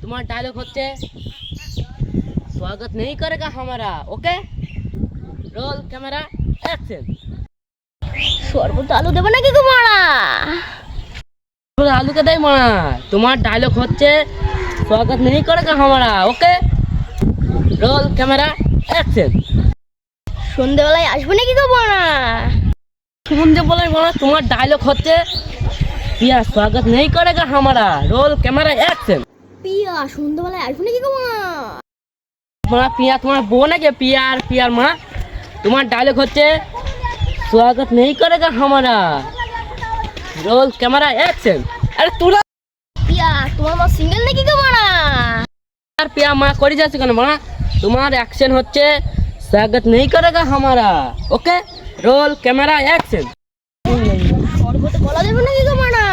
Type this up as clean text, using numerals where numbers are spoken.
तुम्हारा डायलॉग होते स्वागत नहीं करेगा हमारा। Okay, roll camera action. শরবত আলু দেবো নাকি গো মারা? आलू का दही मारा। तुम्हारा डायलॉग होते स्वागत नहीं करेगा हमारा। Okay, roll camera action. সন্ধ্যেবেলায় আসবো নাকি গো মারা? सुनते बोले मारा, तुम्हारा डायलॉग होते पिया स्वागत नहीं करेगा हमारा। Role camera action. পিয়া সন্ধ্যেবেলায় আসবো নাকি গো মারা? मारा पिया तुम्हारा बो ना क्या पियार पियार मारा। तुम्हारा डायलॉग होते स्वागत नहीं करेगा हमारा। Role camera action. अरे तू পিয়া তোমার মা সিঙ্গেল নাকি গো মারা? यार पिया माँ करी जासे कन मारा। तुम्हारा एक्शन होते स्वागत नहीं करेगा हमारा। Okay, roll camera action. শরবতে কলা দেবো নাকি গো মারা?